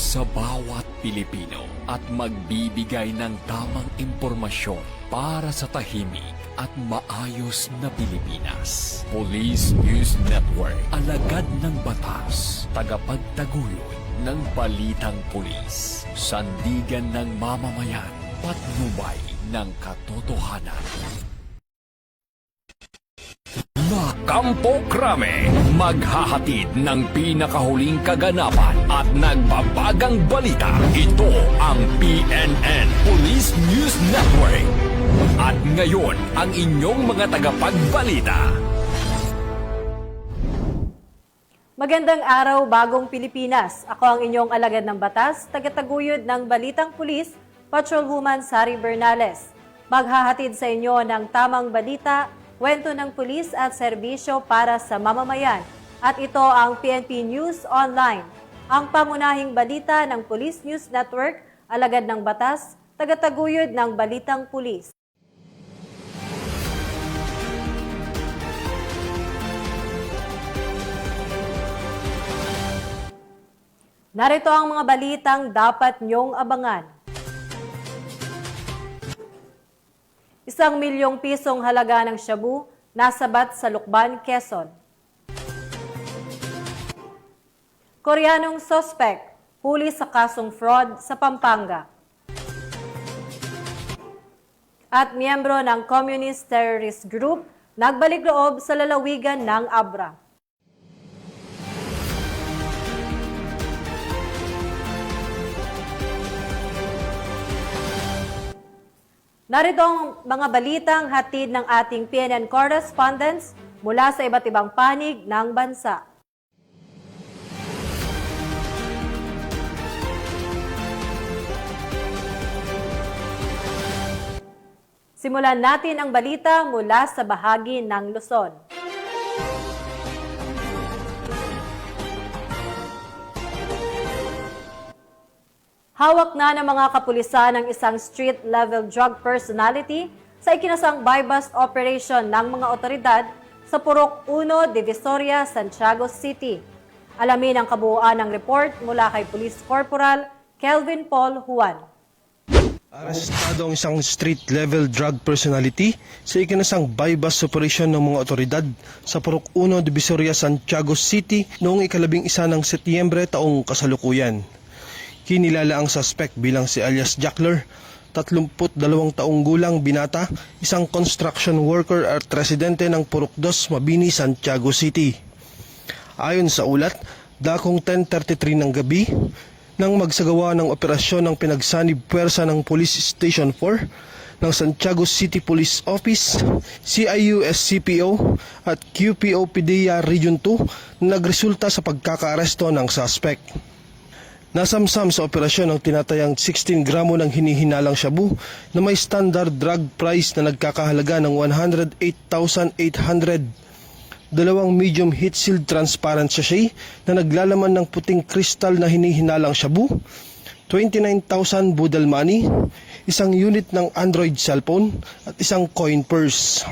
sa bawat Pilipino at magbibigay ng tamang impormasyon para sa tahimik at maayos na Pilipinas. Police News Network, alagad ng batas, tagapagtaguyod ng balitang pulis, sandigan ng mamamayan, patnubay ng katotohanan. Kampo Krame, maghahatid ng pinakahuling kaganapan at nagbabagang balita. Ito ang PNN Police News Network. At ngayon, ang inyong mga tagapagbalita. Magandang araw, bagong Pilipinas. Ako ang inyong alagad ng batas, tagataguyod ng Balitang Pulis, Patrolwoman Sari Bernales. Maghahatid sa inyo ng tamang balita, kwento ng pulis at serbisyo para sa mamamayan. At ito ang PNP News Online, ang pangunahing balita ng Police News Network, alagad ng batas, tagataguyod ng Balitang Pulis. Narito ang mga balitang dapat niyong abangan. 1 milyong pisong halaga ng shabu nasabat sa Lukban, Quezon. Koreanong suspect huli sa kasong fraud sa Pampanga. At miyembro ng Communist Terrorist Group nagbalik loob sa lalawigan ng Abra. Narito ang mga balitang hatid ng ating PNN correspondents mula sa iba't ibang panig ng bansa. Simulan natin ang balita mula sa bahagi ng Luzon. Hawak na ng mga kapulisan ng isang street-level drug personality sa ikinasang buy-bust operation ng mga otoridad sa Purok 1, Divisoria, Santiago City. Alamin ang kabuuan ng report mula kay Police Corporal Kelvin Paul Juan. Arestado ang isang street-level drug personality sa ikinasang buy-bust operation ng mga otoridad sa Purok 1, Divisoria, Santiago City noong 11 ng Setyembre taong kasalukuyan. Kinilala ang suspect bilang si alias Jackler, 32 taong gulang binata, isang construction worker at residente ng Purok 2, Mabini, Santiago City. Ayon sa ulat, dakong 10:33 ng gabi, nang magsagawa ng operasyon ng pinagsanib puwersa ng Police Station 4 ng Santiago City Police Office, CIU-SCPO at QPO PDEA Region 2 na nagresulta sa pagkakaaresto ng suspect. Nasamsam sa operasyon ang tinatayang 16 gramo ng hinihinalang shabu na may standard drug price na nagkakahalaga ng 108,800, dalawang medium heat sealed transparent sachet na naglalaman ng puting kristal na hinihinalang shabu, 29,000 budal money, isang unit ng Android cellphone at isang coin purse.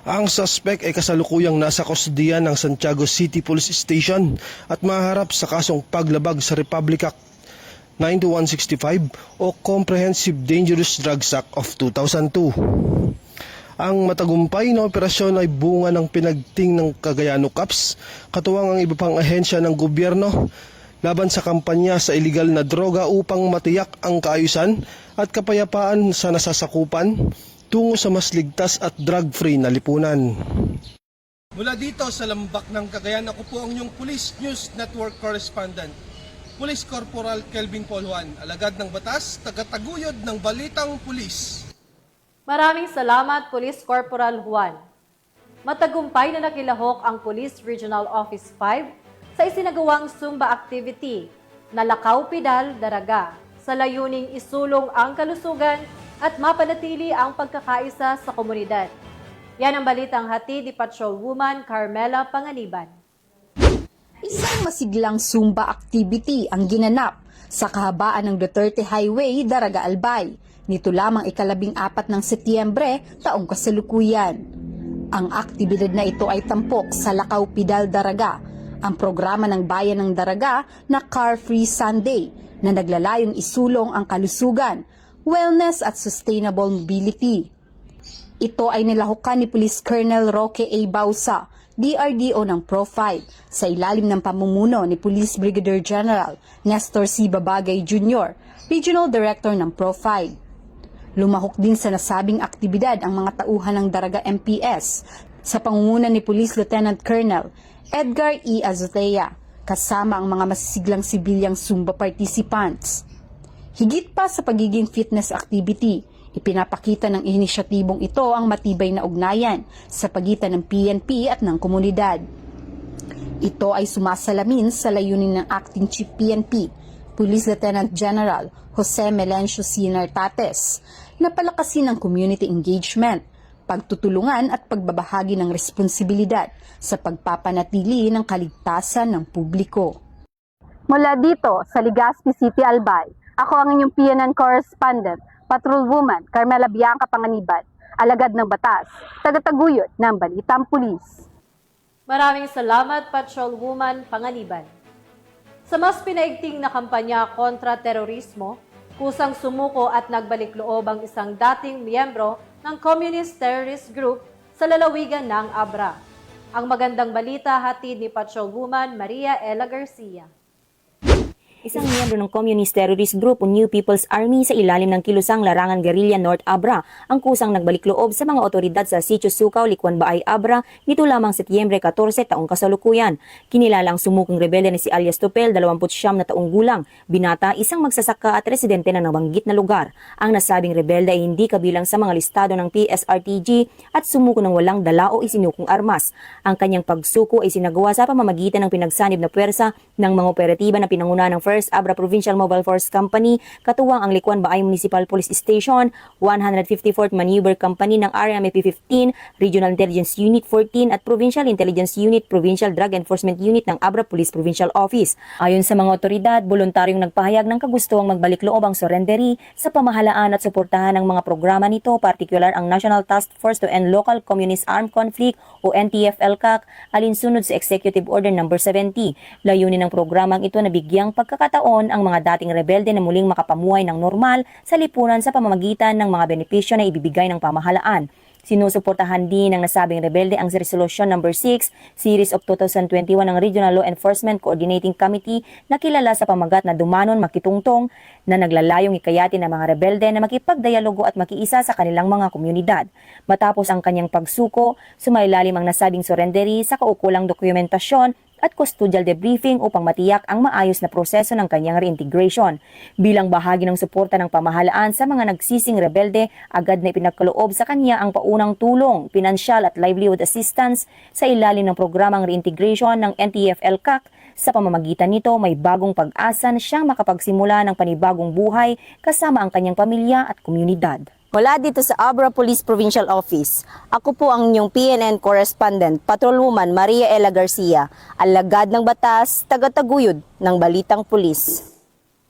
Ang suspect ay kasalukuyang nasa kustodiyan ng Santiago City Police Station at maharap sa kasong paglabag sa Republic Act 9165 o Comprehensive Dangerous Drugs Act of 2002. Ang matagumpay na operasyon ay bunga ng pinagting ng Cagayano Cops, katuwang ang iba pang ahensya ng gobyerno laban sa kampanya sa iligal na droga upang matiyak ang kaayusan at kapayapaan sa nasasakupan tungo sa mas ligtas at drug-free na lipunan. Mula dito sa lambak ng Cagayan, ako po ang inyong Police News Network Correspondent, Police Corporal Kelvin Paul Juan, alagad ng batas, tagataguyod ng Balitang Pulis. Maraming salamat, Police Corporal Juan. Matagumpay na nakilahok ang Police Regional Office 5 sa isinagawang Zumba activity na Lakaw Pidal, Daraga sa layuning isulong ang kalusugan at mapanatili ang pagkakaisa sa komunidad. Yan ang balitang hatid ni Patrolwoman Carmela Panganiban. Isang masiglang Zumba activity ang ginanap sa kahabaan ng Duterte Highway, Daraga Albay. Nito lamang 14 ng Setyembre taong kasalukuyan. Ang aktibidad na ito ay tampok sa Lakaw Pidal, Daraga ang programa ng Bayan ng Daraga na Car Free Sunday na naglalayong isulong ang kalusugan, wellness at sustainable mobility. Ito ay nilahukan ni Police Colonel Roque A. Bausa, DRDO ng Pro-5 sa ilalim ng pamumuno ni Police Brigadier General Nestor C. Babagay Jr., Regional Director ng Pro-5. Lumahok din sa nasabing aktibidad ang mga tauhan ng Daraga MPS sa pangunguna ni Police Lieutenant Colonel Edgar E. Azotea, kasama ang mga masisiglang sibilyang Zumba participants. Higit pa sa pagiging fitness activity, ipinapakita ng inisyatibong ito ang matibay na ugnayan sa pagitan ng PNP at ng komunidad. Ito ay sumasalamin sa layunin ng Acting Chief PNP, Police Lieutenant General Jose Melencio C. Nartates, na palakasin ang community engagement, pagtutulungan at pagbabahagi ng responsibilidad sa pagpapanatili ng kaligtasan ng publiko. Mula dito sa Legazpi City, Albay, ako ang inyong PNN correspondent, Patrolwoman Carmela Bianca Panganiban, alagad ng batas, tagataguyod ng Balitang Pulis. Maraming salamat, Patrolwoman Panganiban. Sa mas pinaigting na kampanya kontra terorismo, kusang sumuko at nagbalik loob ang isang dating miyembro ng Communist Terrorist Group sa lalawigan ng Abra. Ang magandang balita hatid ni Patrolwoman Maria Ella Garcia. Isang miyembro ng Communist Terrorist Group o New People's Army sa ilalim ng kilusang Larangan Guerrilla North Abra ang kusang nagbalik loob sa mga otoridad sa Sitio Sukaw, Likwan Baay, Abra nito lamang Setyembre 14 taong kasalukuyan. Kinilala ang sumukong rebelde na si alias Topel, 29 na taong gulang, binata, isang magsasaka at residente ng nabanggit na lugar. Ang nasabing rebelde ay hindi kabilang sa mga listado ng PSRTG at sumuko ng walang dala o isinukong armas. Ang kanyang pagsuko ay sinagawa sa pamamagitan ng pinagsanib na puwersa ng mga operatiba na pinanguna ng First Abra Provincial Mobile Force Company, katuwang ang Likwan Baay Municipal Police Station, 154th Maneuver Company ng RMAP 15, Regional Intelligence Unit 14 at Provincial Intelligence Unit, Provincial Drug Enforcement Unit ng Abra Police Provincial Office. Ayon sa mga otoridad, voluntaryong nagpahayag ng kagustuhang magbalik loob ang surrenderi sa pamahalaan at suportahan ng mga programa nito, partikular ang National Task Force to End Local Communist Armed Conflict o NTF-ELCAC, alinsunod sa Executive Order No. 70. Layunin ng programang ito na bigyang pagkakataon ang mga dating rebelde na muling makapamuhay ng normal sa lipunan sa pamamagitan ng mga benepisyo na ibibigay ng pamahalaan. Sinusuportahan din ng nasabing rebelde ang Resolution No. 6, Series of 2021 ng Regional Law Enforcement Coordinating Committee na kilala sa pamagat na Dumanon Makitungtong na naglalayong ikayatin ng mga rebelde na makipagdialogo at makiisa sa kanilang mga komunidad. Matapos ang kanyang pagsuko, sumailalim ang nasabing surrenderi sa kaukulang dokumentasyon at custodial debriefing upang matiyak ang maayos na proseso ng kanyang reintegration. Bilang bahagi ng suporta ng pamahalaan sa mga nagsising rebelde, agad na ipinagkaloob sa kanya ang paunang tulong, pinansyal at livelihood assistance sa ilalim ng programang reintegration ng NTF-ELCAC. Sa pamamagitan nito, may bagong pag-asa na siyang makapagsimula ng panibagong buhay kasama ang kanyang pamilya at komunidad. Mula dito sa Abra Police Provincial Office, ako po ang inyong PNN correspondent, Patrolwoman Maria Ella Garcia, alagad ng batas, tagataguyod ng Balitang Pulis.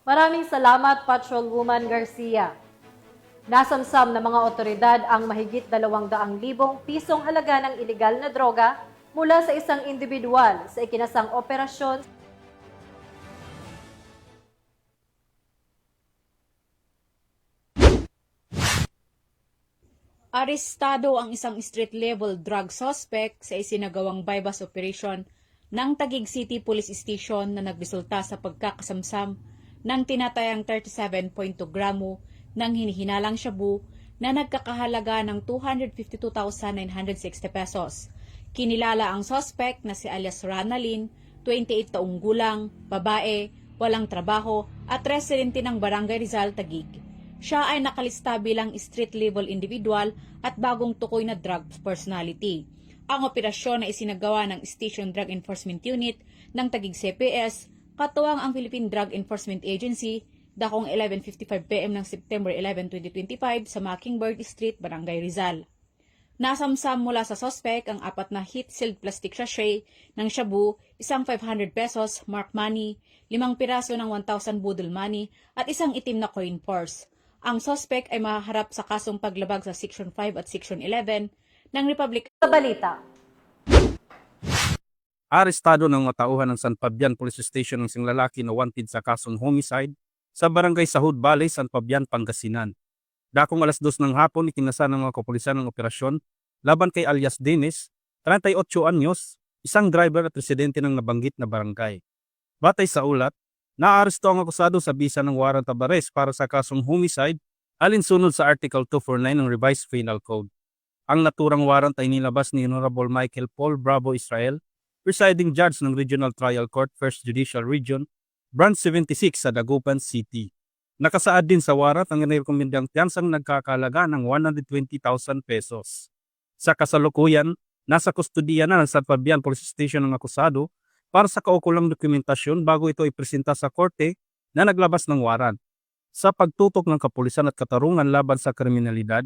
Maraming salamat, Patrolwoman Garcia. Nasamsam ng mga otoridad ang mahigit 200,000 pisong halaga ng ilegal na droga mula sa isang individual sa ikinasang operasyon. Arestado ang isang street-level drug suspect sa isinagawang bypass operation ng Taguig City Police Station na nagresulta sa pagkakasamsam ng tinatayang 37.2 gramo ng hinihinalang shabu na nagkakahalaga ng 252,960 pesos. Kinilala ang suspect na si alias Ranalyn, 28 taong gulang, babae, walang trabaho at residente ng Barangay Rizal, Taguig. Siya ay nakalista bilang street-level individual at bagong tukoy na drug personality. Ang operasyon na isinagawa ng Station Drug Enforcement Unit ng Taguig CPS, katuwang ang Philippine Drug Enforcement Agency, dakong 11:55 PM ng September 11, 2025 sa Mockingbird Street, Barangay Rizal. Nasamsam mula sa suspect ang 4 na heat-sealed plastic sachet ng shabu, isang 500 pesos mark money, 5 piraso ng 1,000 budol money at isang itim na coin purse. Ang suspect ay mahaharap sa kasong paglabag sa Section 5 at Section 11 ng Republic Sa balita, Arestado ng mga tauhan ng San Fabian Police Station ng isang lalaki na wanted sa kasong homicide sa barangay Sahud Valley, San Fabian, Pangasinan. Dakong alas 2 ng hapon, itinasa ng mga kapulisan ng operasyon laban kay alias Dennis, 38 anyos, isang driver at residente ng nabanggit na barangay. Batay sa ulat, naaresto ang akusado sa bisa ng warrant of arrest para sa kasong homicide alinsunod sa Article 249 ng Revised Penal Code. Ang naturang warrant ay nilabas ni Honorable Michael Paul Bravo Israel, presiding judge ng Regional Trial Court, 1st Judicial Region, Branch 76 sa Dagupan City. Nakasaad din sa warrant ang inirekomendang tiyansang nagkakalaga ng 120,000 pesos. Sa kasalukuyan, nasa kustudiya na ng San Fabian Police Station ng akusado para sa kaukulang dokumentasyon bago ito ipresenta sa korte na naglabas ng warrant. Sa pagtutok ng kapulisan at katarungan laban sa kriminalidad,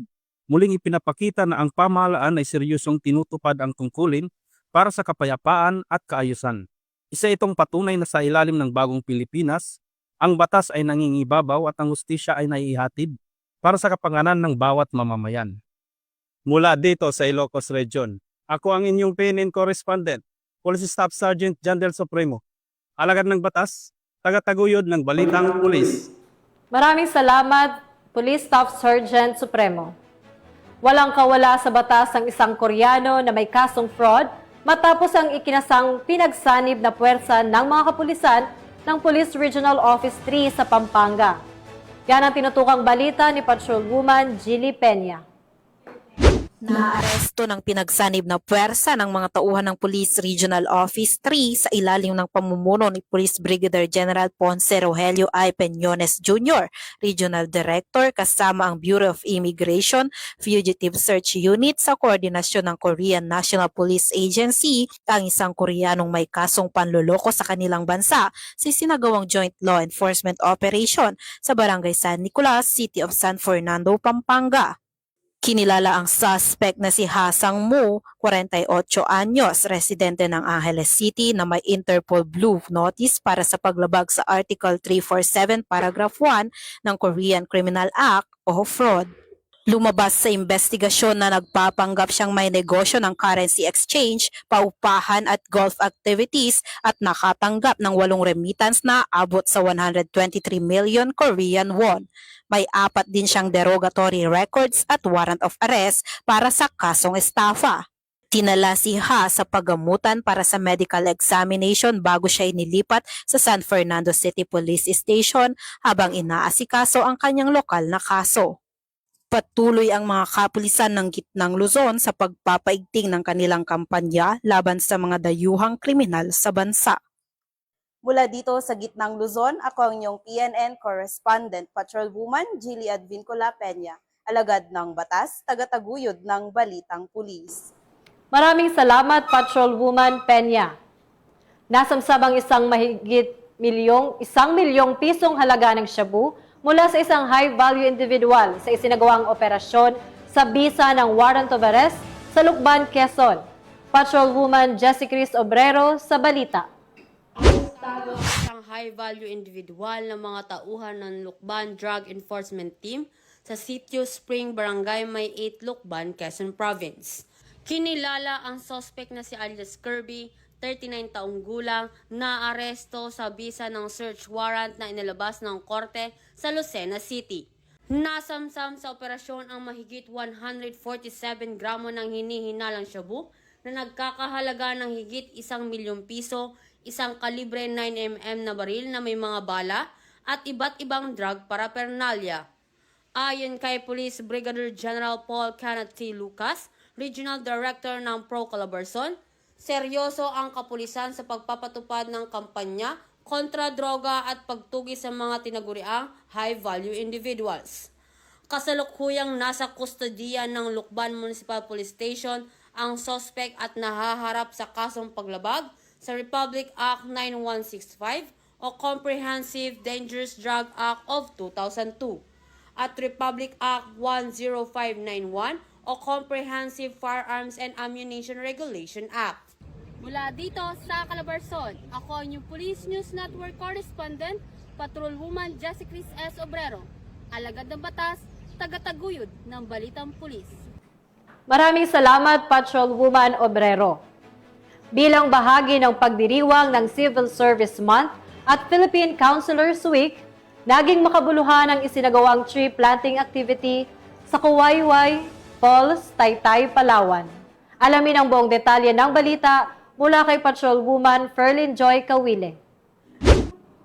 muling ipinapakita na ang pamahalaan ay seryosong tinutupad ang tungkulin para sa kapayapaan at kaayusan. Isa itong patunay na sa ilalim ng bagong Pilipinas, ang batas ay nangingibabaw at ang hustisya ay naiihatid para sa kapakanan ng bawat mamamayan. Mula dito sa Ilocos Region, ako ang inyong PNN correspondent, Police Staff Sergeant John Del Supremo, alagad ng batas, tagataguyod ng Balitang Pulis. Maraming salamat, Police Staff Sergeant Supremo. Walang kawala sa batas ang isang Koreano na may kasong fraud matapos ang ikinasang pinagsanib na puwersa ng mga kapulisan ng Police Regional Office 3 sa Pampanga. Yan ang tinutukang balita ni Patrolwoman Jilly Peña. Naaresto ng pinagsanib na puwersa ng mga tauhan ng Police Regional Office 3 sa ilalim ng pamumuno ni Police Brigadier General Ponce Rogelio I. Peñones Jr., Regional Director kasama ang Bureau of Immigration Fugitive Search Unit sa koordinasyon ng Korean National Police Agency ang isang Koreanong may kasong panloloko sa kanilang bansa sa sinagawang joint law enforcement operation sa Barangay San Nicolas, City of San Fernando, Pampanga. Kinilala ang suspect na si Hasang Mu, 48 anyos, residente ng Angeles City na may Interpol Blue Notice para sa paglabag sa Article 347 Paragraph 1 ng Korean Criminal Act o fraud. Lumabas sa investigasyon na nagpapanggap siyang may negosyo ng currency exchange, paupahan at golf activities at nakatanggap ng 8 remittance na abot sa 123 million Korean won. May 4 din siyang derogatory records at warrant of arrest para sa kasong estafa. Tinala si Ha sa paggamutan para sa medical examination bago siya inilipat sa San Fernando City Police Station habang inaasikaso ang kanyang lokal na kaso. Patuloy ang mga kapulisan ng Gitnang Luzon sa pagpapaigting ng kanilang kampanya laban sa mga dayuhang kriminal sa bansa. Mula dito sa Gitnang Luzon, ako ang inyong PNN correspondent, Patrolwoman Jilly Advincula Peña, alagad ng batas, tagataguyod ng Balitang Pulis. Maraming salamat, Patrolwoman Peña. Nasamsabang isang mahigit isang milyong pisong halaga ng shabu mula sa isang high-value individual sa isinagawang operasyon sa bisa ng warrant of arrest sa Lukban, Quezon. Patrolwoman Jessie Cris Obrero sa balita. Arestado ang high-value individual ng mga tauhan ng Lukban Drug Enforcement Team sa Sitio Spring, Barangay May 8, Lukban, Quezon Province. Kinilala ang suspect na si alias Kirby, 39 taong gulang, na aresto sa bisa ng search warrant na inilabas ng korte sa Lucena City. Nasamsam sa operasyon ang mahigit 147 gramo ng hinihinalang shabu na nagkakahalaga ng higit 1 milyong piso, isang kalibre 9mm na baril na may mga bala at iba't ibang drug paraphernalia. Ayon kay Police Brigadier General Paul Kenneth T. Lucas, Regional Director ng Pro Calabarzon, seryoso ang kapulisan sa pagpapatupad ng kampanya kontra droga at pagtugi sa mga tinaguriang high-value individuals. Kasalukuyang nasa kustodiya ng Lukban Municipal Police Station ang suspect at nahaharap sa kasong paglabag sa Republic Act 9165 o Comprehensive Dangerous Drug Act of 2002 at Republic Act 10591 o Comprehensive Firearms and Ammunition Regulation Act. Mula dito sa Calabarzon, ako ang inyong Police News Network Correspondent, Patrolwoman Jessie Cris S. Obrero, alagad ng batas, tagataguyod ng Balitang Pulis. Maraming salamat, Patrolwoman Obrero. Bilang bahagi ng pagdiriwang ng Civil Service Month at Philippine Counselors Week, naging makabuluhan ang isinagawang tree planting activity sa Kuwayway Falls, Taytay, Palawan. Alamin ang buong detalye ng balita mula kay Patrolwoman Ferlyn Joy Kawile.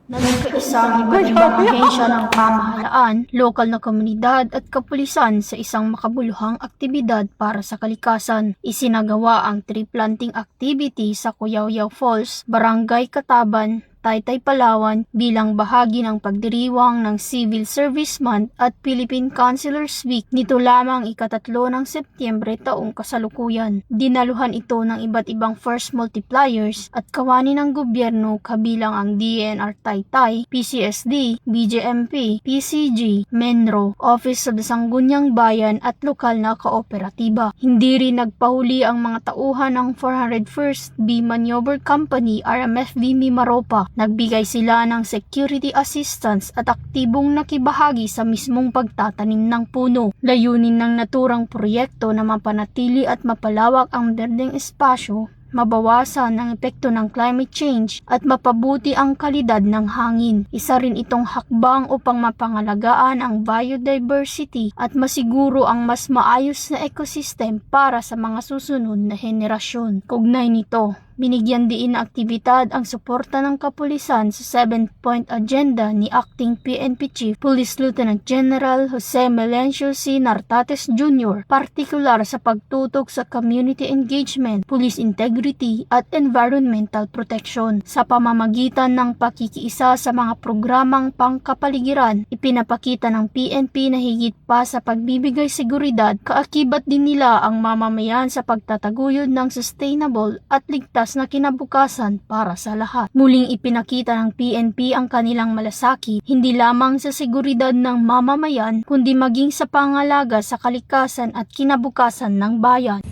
Nagkaisang iba't ibang ahensya ng pamahalaan, lokal na komunidad at kapulisan sa isang makabuluhang aktibidad para sa kalikasan. Isinagawa ang tree planting activity sa Kuyawyaw Falls, Barangay Kataban, Taytay, Palawan bilang bahagi ng pagdiriwang ng Civil Service Month at Philippine Counselors Week nito lamang ika-3 ng Setyembre taong kasalukuyan. Dinaluhan ito ng iba't ibang force multipliers at kawani ng gobyerno kabilang ang DNR Taytay, PCSD, BJMP, PCG, Menro, Office of the Sangguniang Bayan at lokal na kooperatiba. Hindi rin nagpahuli ang mga tauhan ng 401st B Maneuver Company RMFB Mimaropa. Nagbigay sila ng security assistance at aktibong nakibahagi sa mismong pagtatanim ng puno. Layunin ng naturang proyekto na mapanatili at mapalawak ang berdeng espasyo, mabawasan ang epekto ng climate change at mapabuti ang kalidad ng hangin. Isa rin itong hakbang upang mapangalagaan ang biodiversity at masiguro ang mas maayos na ecosystem para sa mga susunod na henerasyon. Kaugnay nito, binigyan diin na aktibidad ang suporta ng kapulisan sa 7-point agenda ni Acting PNP Chief Police Lieutenant General Jose Melencio C. Nartates Jr., partikular sa pagtutok sa community engagement, police integrity at environmental protection. Sa pamamagitan ng pakikiisa sa mga programang pangkapaligiran, ipinapakita ng PNP na higit pa sa pagbibigay seguridad, kaakibat din nila ang mamamayan sa pagtataguyod ng sustainable at ligtas na kinabukasan para sa lahat. Muling ipinakita ng PNP ang kanilang malasakit hindi lamang sa seguridad ng mamamayan kundi maging sa pangalaga sa kalikasan at kinabukasan ng bayan.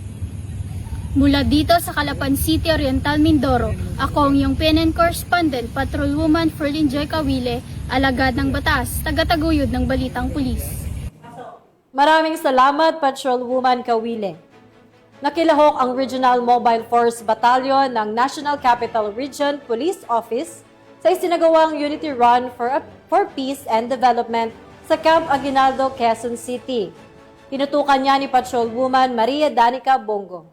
Mula dito sa Calapan City, Oriental, Mindoro, ako ang iyong PNN correspondent, Patrolwoman Ferlyn Joy Kawile, alagad ng batas, tagataguyod ng balitang pulis. Maraming salamat, Patrolwoman Kawile. Nakilahok ang Regional Mobile Force Battalion ng National Capital Region Police Office sa isinagawang Unity Run for Peace and Development sa Camp Aguinaldo, Quezon City. Pinutukan niya ni Patrolwoman Maria Danica Bongo.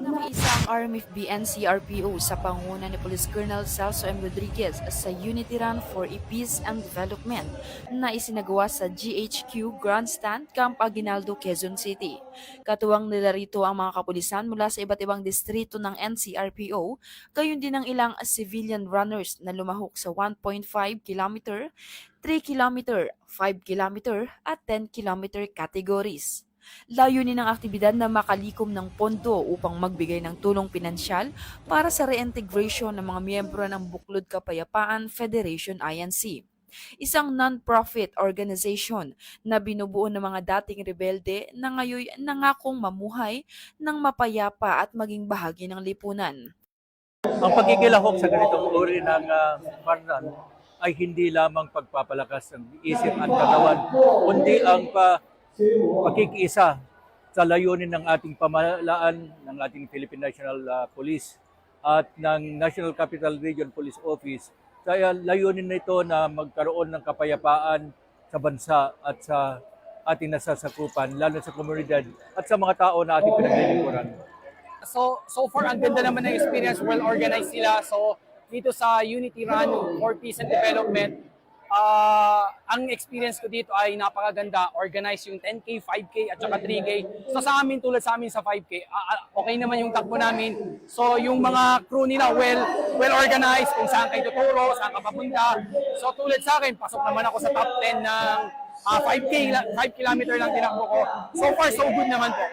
Nakiisa ang RMFB NCRPO sa panguna ni Police Colonel Celso M. Rodriguez sa Unity Run for Peace and Development na isinagawa sa GHQ Grandstand, Camp Aguinaldo, Quezon City. Katuwang nila rito ang mga kapulisan mula sa iba't ibang distrito ng NCRPO, gayon din ang ilang civilian runners na lumahok sa 1.5 km, 3 km, 5 km at 10 km categories. Layunin ng aktibidad na makalikom ng pondo upang magbigay ng tulong pinansyal para sa reintegration ng mga miyembro ng Buklod Kapayapaan Federation INC, isang non-profit organization na binubuo ng mga dating rebelde na ngayon nangakong mamuhay ng mapayapa at maging bahagi ng lipunan. Ang pagkikilahok sa ganitong uri ng paraan ay hindi lamang pagpapalakas ng isip at katawan, kundi ang pakikiisa sa layunin ng ating pamahalaan, ng ating Philippine National Police at ng National Capital Region Police Office sa layunin nito na magkaroon ng kapayapaan sa bansa at sa ating nasasakupan, lalo sa komunidad at sa mga tao na ating pinaglilingkuran. So far, ang ganda naman ng experience, well-organized sila. So dito sa Unity Run for Peace and Development, ang experience ko dito ay napakaganda. Organize yung 10K, 5K at saka 3K. So sa amin, tulad sa amin sa 5K, okay naman yung takbo namin. So yung mga crew nila well organized kung saan kayo tuturo, saan ka papunta. So tulad sa akin, pasok naman ako sa top 10 ng 5 kilometer lang tinakbo ko. So far, so good naman po.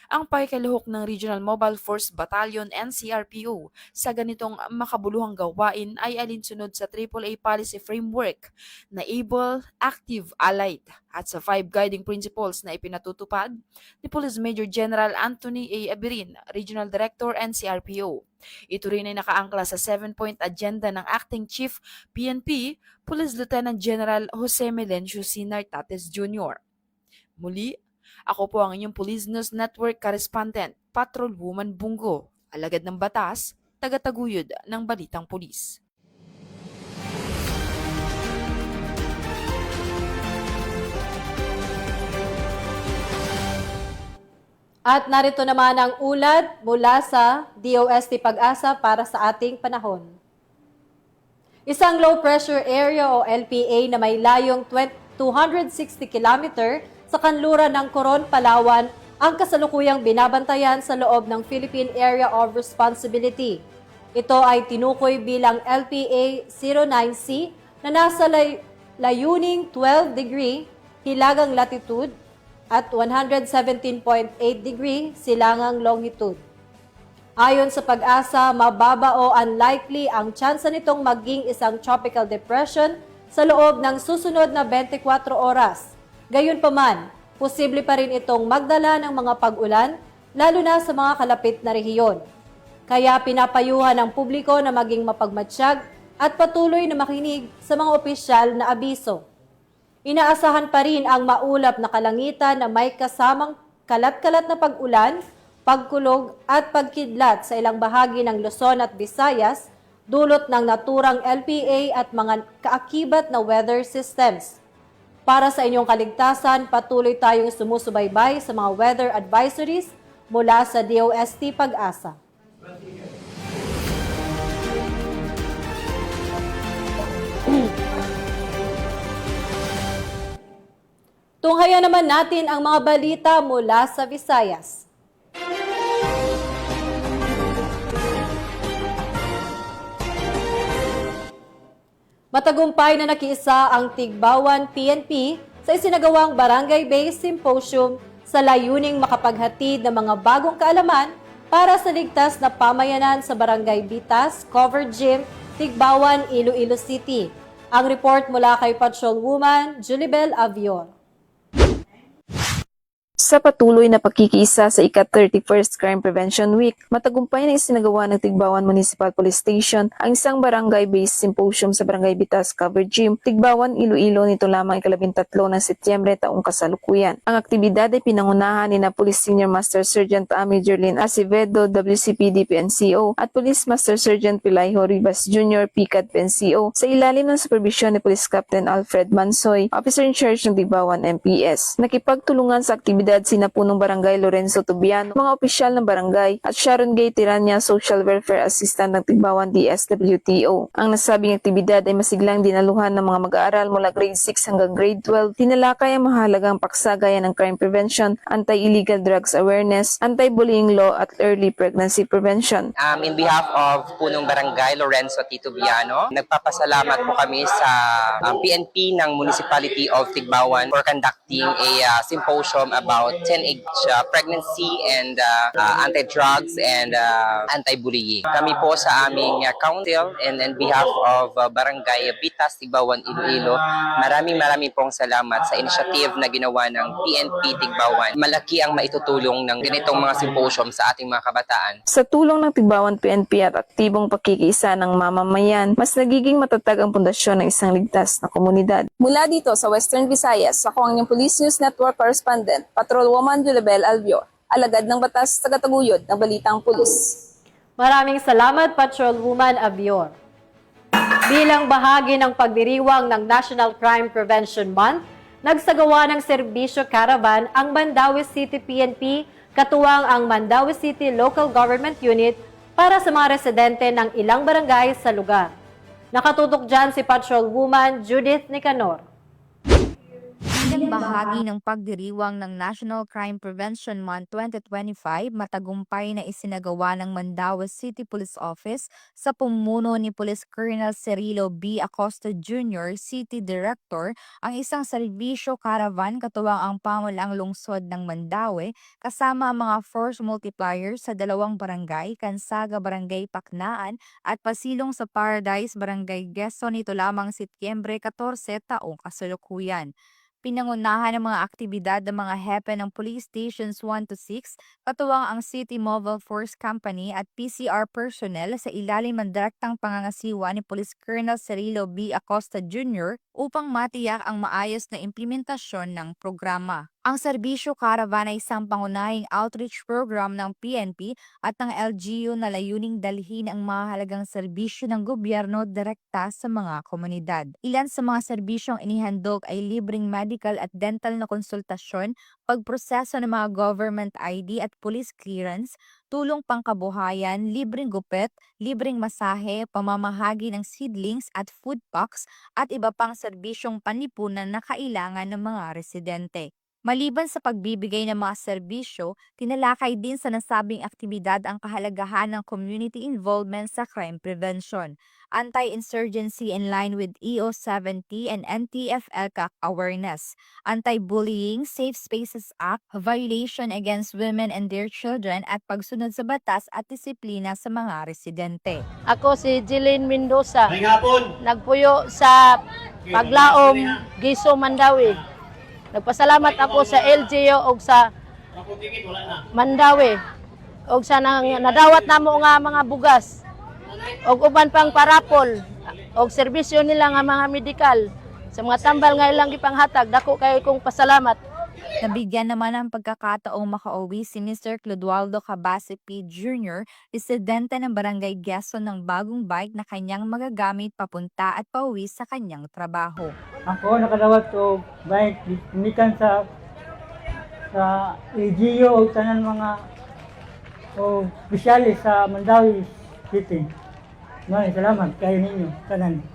Ang pakikiluhok ng Regional Mobile Force Battalion NCRPO sa ganitong makabuluhang gawain ay alinsunod sa AAA Policy Framework na Able, Active, Allied at sa 5 guiding principles na ipinatutupad ni Police Major General Anthony A. Abirin, Regional Director NCRPO. Ito rin ay nakaangkla sa 7-point agenda ng Acting Chief PNP, Police Lieutenant General Jose Melencio C. Nartates Jr. Muli, ako po ang inyong Police News Network correspondent, Patrolwoman Bungo. alagad ng batas, tagataguyod ng Balitang Pulis. At narito naman ang ulat mula sa DOST Pag-asa para sa ating panahon. Isang low pressure area o LPA na may layong 260 km sa kanluran ng Coron, Palawan ang kasalukuyang binabantayan sa loob ng Philippine Area of Responsibility. Ito ay tinukoy bilang LPA 09C na nasa layuning 12 degree hilagang latitude at 117.8 degree silangang longitude. Ayon sa Pag-asa, mababa o unlikely ang tsansa nitong maging isang tropical depression sa loob ng susunod na 24 oras. Gayunpaman, posible pa rin itong magdala ng mga pag-ulan, lalo na sa mga kalapit na rehiyon. Kaya pinapayuhan ng publiko na maging mapagmatsyag at patuloy na makinig sa mga opisyal na abiso. Inaasahan pa rin ang maulap na kalangitan na may kasamang kalat-kalat na pag-ulan, pagkulog at pagkidlat sa ilang bahagi ng Luzon at Visayas, dulot ng naturang LPA at mga kaakibat na weather systems. Para sa inyong kaligtasan, patuloy tayong sumusubaybay sa mga weather advisories mula sa DOST Pag-asa. Tunghayan naman natin ang mga balita mula sa Visayas. Matagumpay na nakiisa ang Tigbawan PNP sa isinagawang barangay-based symposium sa layuning makapaghatid ng mga bagong kaalaman para sa ligtas na pamayanan sa Barangay Bitas, Covered Gym, Tigbawan, Iloilo City. Ang report mula kay Patrolwoman Julibel Avior. Sa patuloy na pagkikiisa sa ika-31st Crime Prevention Week, matagumpay na isinagawa ng Tigbawan Municipal Police Station ang isang barangay-based symposium sa Barangay Bitas, Covered Gym, Tigbawan, Iloilo nito lamang ika-13 ng Setyembre taong kasalukuyan. Ang aktibidad ay pinangunahan ni na Police Senior Master Sergeant Amy Jerlyn Acevedo, WCPD PNCO, at Police Master Sergeant Pilayho Rivas Jr., PCAD PNCO, sa ilalim ng supervisyon ni Police Captain Alfred Mansoy, Officer in Charge ng Tigbawan MPS. Nakipagtulungan sa aktibidad sina Punong Barangay Lorenzo Tubiano, mga opisyal ng barangay, at Sharon Gay Tirania, Social Welfare Assistant ng Tigbawan DSWTO. Ang nasabing aktibidad ay masiglang dinaluhan ng mga mag-aaral mula grade 6 hanggang grade 12. Tinalakay ang mahalagang paksa gaya ng crime prevention, anti-illegal drugs awareness, anti-bullying law at early pregnancy prevention. In behalf of Punong Barangay Lorenzo Tubiano, nagpapasalamat po kami sa PNP ng Municipality of Tigbawan for conducting a symposium about teenage pregnancy and anti-drugs and anti-bullying. Kami po sa aming council and on behalf of Barangay Bitas, Tigbawan, Iloilo, maraming pong salamat sa initiative na ginawa ng PNP Tigbawan. Malaki ang maitutulong ng ganitong mga symposium sa ating mga kabataan. Sa tulong ng Tigbawan PNP at aktibong pakikiisa ng mamamayan, mas nagiging matatag ang pundasyon ng isang ligtas na komunidad. Mula dito sa Western Visayas, ako ang inyong Police News Network Correspondent, Patrolwoman Julibel Avior, alagad ng batas, tagataguyod ng Balitang Pulis. Maraming salamat, Patrolwoman Avior. Bilang bahagi ng pagdiriwang ng National Crime Prevention Month, nagsagawa ng serbisyo caravan ang Mandaue City PNP, katuwang ang Mandaue City Local Government Unit para sa mga residente ng ilang barangay sa lugar. Nakatutok dyan si Patrolwoman Judith Nicanor. Bilang bahagi ng pagdiriwang ng National Crime Prevention Month 2025, matagumpay na isinagawa ng Mandaue City Police Office sa pumuno ni Police Colonel Cirilo B. Acosta Jr., City Director, ang isang serbisyo caravan katuwang ang pamalaang lungsod ng Mandaue kasama ang mga force multipliers sa dalawang barangay, Kansaga Barangay Paknaan at Pasilong sa Paradise Barangay Geso nito lamang Setyembre 14 taong kasalukuyan. Pinangunahan ng mga aktibidad ng mga hepe ng Police Stations 1 to 6, katuwang ang City Mobile Force Company at PCR personnel sa ilalim ng direktang pangangasiwa ni Police Colonel Cirilo B. Acosta Jr. upang matiyak ang maayos na implementasyon ng programa. Ang serbisyo caravan ay isang pangunahing outreach program ng PNP at ng LGU na layuning dalhin ang mahalagang serbisyo ng gobyerno direkta sa mga komunidad. Ilan sa mga serbisyong inihandog ay libreng medical at dental na konsultasyon, pagproseso ng mga government ID at police clearance, tulong pangkabuhayan, libreng gupit, libreng masahe, pamamahagi ng seedlings at food packs at iba pang serbisyong panlipunan na kailangan ng mga residente. Maliban sa pagbibigay ng mga serbisyo, tinalakay din sa nasabing aktibidad ang kahalagahan ng community involvement sa crime prevention, anti-insurgency in line with EO70 and NTF-ELCAC awareness, anti-bullying, Safe Spaces Act, violation against women and their children at pagsunod sa batas at disiplina sa mga residente. Ako si Jeline Mendoza, nagpuyo sa Paglaom, Giso, Mandawi. Nagpasalamat ako sa LGU o sa Mandawi o sa nadawat namo nga mga bugas o uban pang parapol o serbisyo nila nga mga medikal sa mga tambal nga ilang gipanghatag. Dako kay kong pasalamat. Nabigyan naman ng pagkakataong makauwi si Mr. Clodoaldo Cabase P. Jr., residente ng Barangay Quezon ng bagong bike na kanyang magagamit papunta at pauwi sa kanyang trabaho. Ako nakadawat ko bike tinikan sa LGU o tanan mga opisyalis sa Mandawi City. Maraming salamat kayo ninyo tanan.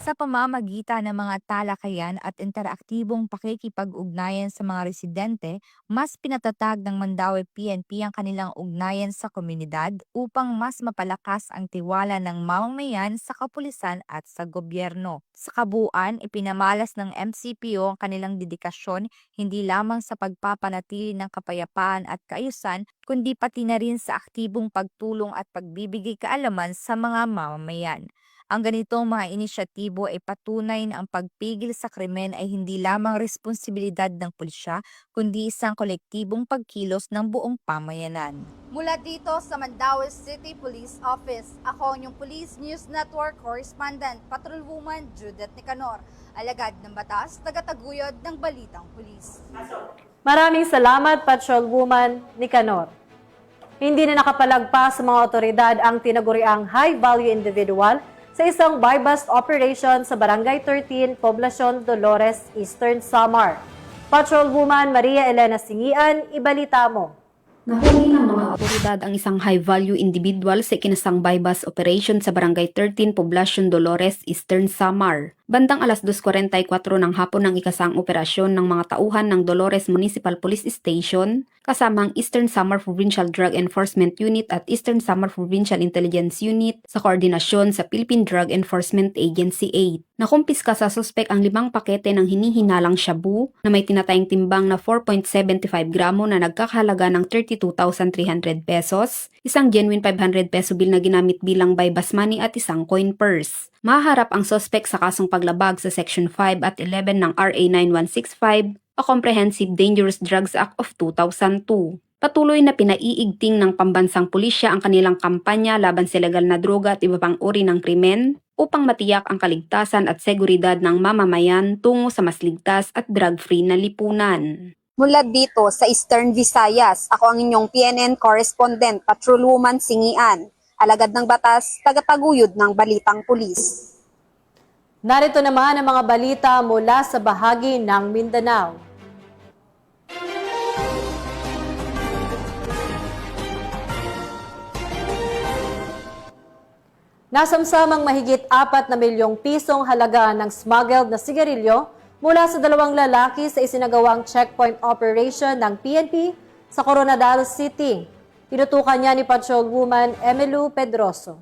Sa pamamagitan ng mga talakayan at interaktibong pakikipag-ugnayan sa mga residente, mas pinatatag ng Mandawi PNP ang kanilang ugnayan sa komunidad upang mas mapalakas ang tiwala ng mamamayan sa kapulisan at sa gobyerno. Sa kabuuan, ipinamalas ng MCPO ang kanilang dedikasyon hindi lamang sa pagpapanatili ng kapayapaan at kaayusan, kundi pati na rin sa aktibong pagtulong at pagbibigay kaalaman sa mga mamamayan. Ang ganitong mga inisyatibo ay patunay na ang pagpigil sa krimen ay hindi lamang responsibilidad ng pulisya, kundi isang kolektibong pagkilos ng buong pamayanan. Mula dito sa Mandawi City Police Office, ako ang inyong Police News Network Correspondent, Patrolwoman Judith Nicanor, alagad ng batas, tagataguyod ng Balitang Pulis. Maraming salamat, Patrolwoman Nicanor. Hindi na nakapalagpas sa mga otoridad ang tinaguriang high-value individual sa isang buy-bust operation sa Barangay 13, Poblacion Dolores, Eastern Samar. Patrolwoman Maria Elena Singian, ibalita mo. Nahuli ng mga otoridad ang isang high-value individual sa ikinasang buy-bust operation sa Barangay 13, Poblacion Dolores, Eastern Samar. Bandang alas 2:44 ng hapon ng ikasang operasyon ng mga tauhan ng Dolores Municipal Police Station, kasama ang Eastern Samar Provincial Drug Enforcement Unit at Eastern Samar Provincial Intelligence Unit sa koordinasyon sa Philippine Drug Enforcement Agency 8. Nakumpiska sa suspek ang 5 pakete ng hinihinalang shabu na may tinatayang timbang na 4.75 gramo na nagkakahalaga ng 32,300 pesos, isang genuine 500 peso bill na ginamit bilang buy-bust money at isang coin purse. Maharap ang suspek sa kasong paglabag sa Section 5 at 11 ng RA 9165 o Comprehensive Dangerous Drugs Act of 2002. Patuloy na pinaiigting ng pambansang pulisya ang kanilang kampanya laban sa legal na droga at iba pang uri ng krimen upang matiyak ang kaligtasan at seguridad ng mamamayan tungo sa mas ligtas at drug-free na lipunan. Mula dito sa Eastern Visayas, ako ang inyong PNN Correspondent, Patrolwoman Singian, alagad ng batas, tagataguyod ng Balitang Pulis. Narito naman ang mga balita mula sa bahagi ng Mindanao. Nasamsamang mahigit 4 na milyong pisong halaga ng smuggled na sigarilyo mula sa 2 lalaki sa isinagawang checkpoint operation ng PNP sa Coronadal City. Tinutukan niya ni Patrolwoman Emelu Pedroso.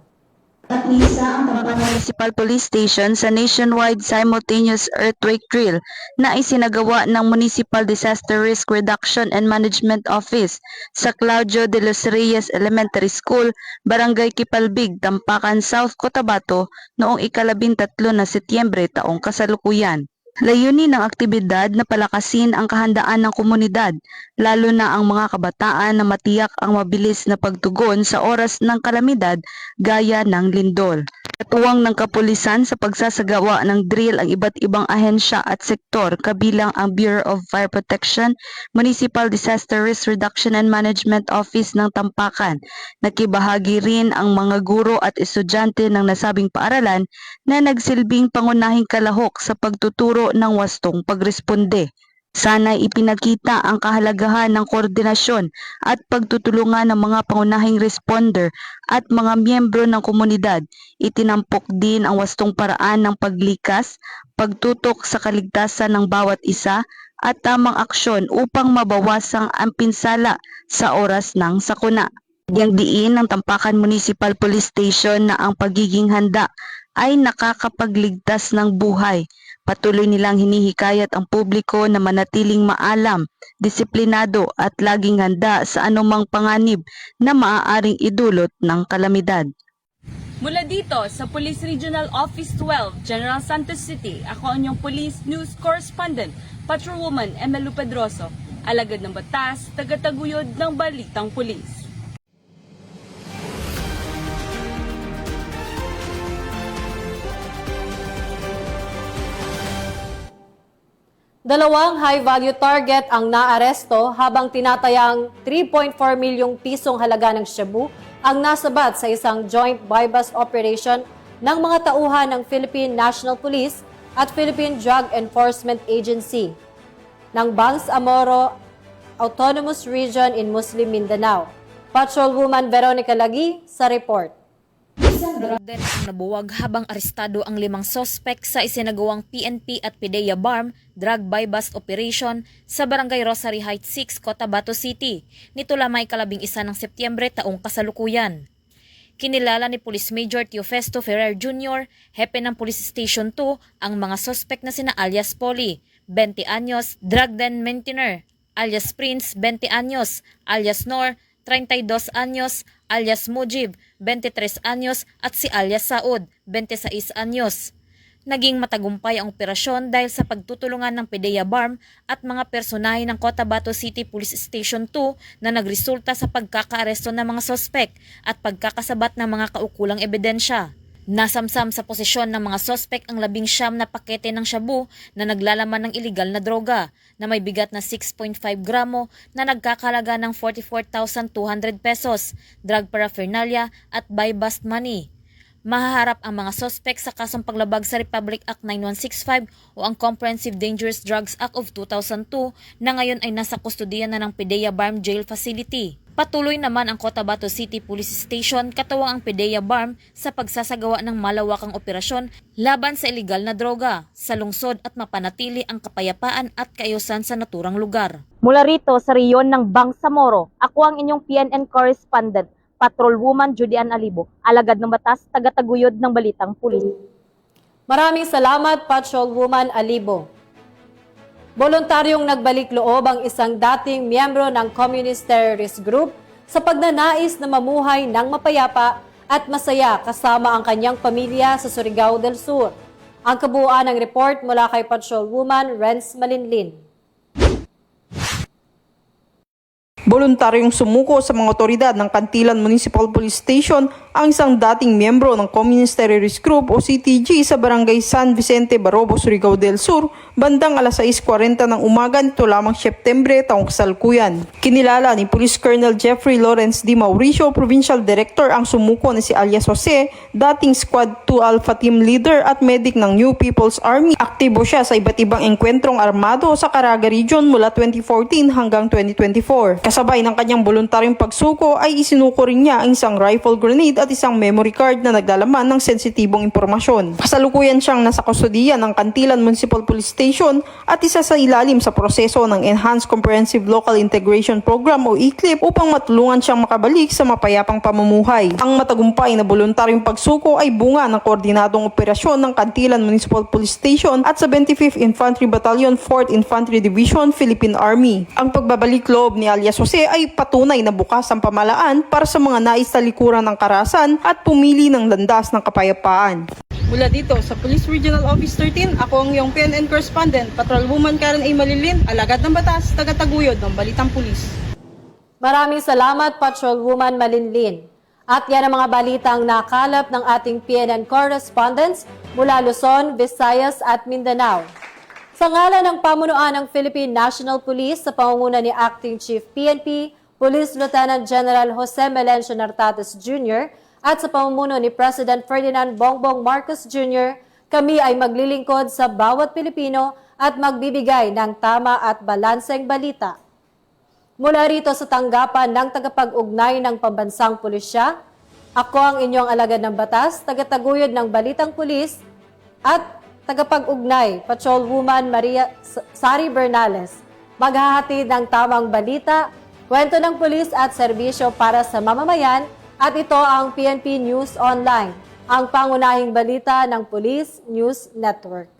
At isa ang Pampanga Municipal Police Station sa nationwide simultaneous earthquake drill na isinagawa ng Municipal Disaster Risk Reduction and Management Office sa Claudio de los Reyes Elementary School, Barangay Kipalbig, Tampakan, South Cotabato noong 13 na Setyembre taong kasalukuyan. Layunin ng aktibidad na palakasin ang kahandaan ng komunidad, lalo na ang mga kabataan na matiyak ang mabilis na pagtugon sa oras ng kalamidad gaya ng lindol. Katuwang ng kapulisan sa pagsasagawa ng drill ang iba't ibang ahensya at sektor kabilang ang Bureau of Fire Protection, Municipal Disaster Risk Reduction and Management Office ng Tampakan. Nakibahagi rin ang mga guro at estudyante ng nasabing paaralan na nagsilbing pangunahing kalahok sa pagtuturo ng wastong pagresponde. Sana'y ipinakita ang kahalagahan ng koordinasyon at pagtutulungan ng mga pangunahing responder at mga miyembro ng komunidad. Itinampok din ang wastong paraan ng paglikas, pagtutok sa kaligtasan ng bawat isa at tamang aksyon upang mabawasan ang pinsala sa oras ng sakuna. Bigyang diin ng Tampakan Municipal Police Station na ang pagiging handa ay nakakapagligtas ng buhay. Patuloy nilang hinihikayat ang publiko na manatiling maalam, disiplinado at laging handa sa anumang panganib na maaaring idulot ng kalamidad. Mula dito sa Police Regional Office 12, General Santos City, ako ang inyong Police News Correspondent, Patrolwoman Emelu Pedroso, alagad ng batas, tagataguyod ng balitang pulis. Dalawang high-value target ang naaresto habang tinatayang 3.4 milyong pisong halaga ng shabu ang nasabat sa isang joint buy-bust operation ng mga tauhan ng Philippine National Police at Philippine Drug Enforcement Agency ng Bangsamoro Autonomous Region in Muslim Mindanao. Patrolwoman Veronica Lagi sa report. Isang drug den ang nabuwag habang arestado ang 5 sospek sa isinagawang PNP at PDEA BARM drug buy-bust operation sa Barangay Rosary Heights 6, Cotabato City. Nito lamang 11 ng Setyembre taong kasalukuyan. Kinilala ni Police Major Teofesto Ferrer Jr., hepe ng Police Station 2, ang mga sospek na sina alias Polly, 20 anyos, drug den maintainer, alias Prince, 20 anyos, alias Nor, 32 anyos, alias Mujib, 23 anyos at si alias Saud, 26 anyos. Naging matagumpay ang operasyon dahil sa pagtutulungan ng PDEA BARM at mga personahe ng Cotabato City Police Station 2 na nagresulta sa pagkakaaresto ng mga sospek at pagkakasabat ng mga kaukulang ebidensya. Nasamsam sa posisyon ng mga sospek ang 19 na pakete ng shabu na naglalaman ng iligal na droga na may bigat na 6.5 gramo na nagkakalaga ng 44,200 pesos, drug paraphernalia at buy-bust money. Mahaharap ang mga sospek sa kasong paglabag sa Republic Act 9165 o ang Comprehensive Dangerous Drugs Act of 2002 na ngayon ay nasa kustudiya na ng PDEA BARM Jail Facility. Patuloy naman ang Cotabato City Police Station katuwang ang PDEA BARM sa pagsasagawa ng malawakang operasyon laban sa iligal na droga sa lungsod at mapanatili ang kapayapaan at kaayusan sa naturang lugar. Mula rito sa reyon ng Bangsamoro, ako ang inyong PNN correspondent, Patrolwoman Judy Ann Alibo, alagad ng batas, tagataguyod ng balitang pulis. Maraming salamat, Patrolwoman Alibo. Voluntaryong nagbalik loob ang isang dating miyembro ng Communist Terrorist Group sa pagnanais na mamuhay ng mapayapa at masaya kasama ang kanyang pamilya sa Surigao del Sur. Ang kabuuan ng report mula kay Patrolwoman Renz Malinlin. Voluntaryong sumuko sa mga otoridad ng Cantilan Municipal Police Station ang isang dating miyembro ng Communist Terrorist Group o CTG sa Barangay San Vicente, Barobo, Surigao del Sur, bandang alas 6:40 ng umaga nito lamang Setyembre taong kasalukuyan. Kinilala ni Police Colonel Jeffrey Lawrence D. Mauricio, Provincial Director, ang sumuko na si alias Jose, dating Squad 2 Alpha Team Leader at medic ng New People's Army. Aktibo siya sa iba't ibang engkwentrong armado sa Caraga Region mula 2014 hanggang 2024. Kasabay ng kanyang voluntaryong pagsuko ay isinuko rin niya ang isang rifle grenade at isang memory card na naglalaman ng sensitibong impormasyon. Kasalukuyan siyang nasa kustodiya ng Cantilan Municipal Police Station at isa sa ilalim sa proseso ng Enhanced Comprehensive Local Integration Program o ECLIP upang matulungan siyang makabalik sa mapayapang pamumuhay. Ang matagumpay na voluntaryong pagsuko ay bunga ng koordinadong operasyon ng Cantilan Municipal Police Station at 75th Infantry Battalion, 4th Infantry Division, Philippine Army. Ang pagbabalik loob ni alias Jose ay patunay na bukas ang pamalaan para sa mga nais talikuran ng karahasan at pumili ng landas ng kapayapaan. Mula dito sa Police Regional Office 13, ako ang iyong PNN correspondent, Patrolwoman Karen A. Malilin, alagad ng batas, tagataguyod ng balitang pulis. Maraming salamat, Patrolwoman Malinlin. At yan ang mga balitang nakalap ng ating PNN correspondents mula Luzon, Visayas at Mindanao. Sa ngalan ng pamunuan ng Philippine National Police sa pangunguna ni Acting Chief PNP, Police Lieutenant General Jose Melencio Nartates Jr. at sa pamumuno ni President Ferdinand Bongbong Marcos Jr., kami ay maglilingkod sa bawat Pilipino at magbibigay ng tama at balanseng balita. Mula rito sa tanggapan ng tagapag-ugnay ng Pambansang Pulisya, ako ang inyong alagad ng batas, tagataguyod ng Balitang Pulis at tagapag-ugnay, Patrolwoman Sari Bernales. Maghahatid ng tamang balita, kwento ng pulis at serbisyo para sa mamamayan at ito ang PNP News Online, ang pangunahing balita ng Police News Network.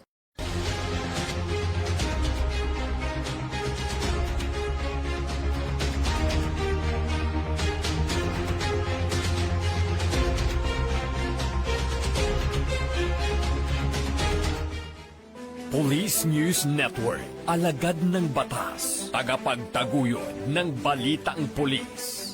Police News Network, alagad ng batas, tagapagtaguyod ng balitang pulis.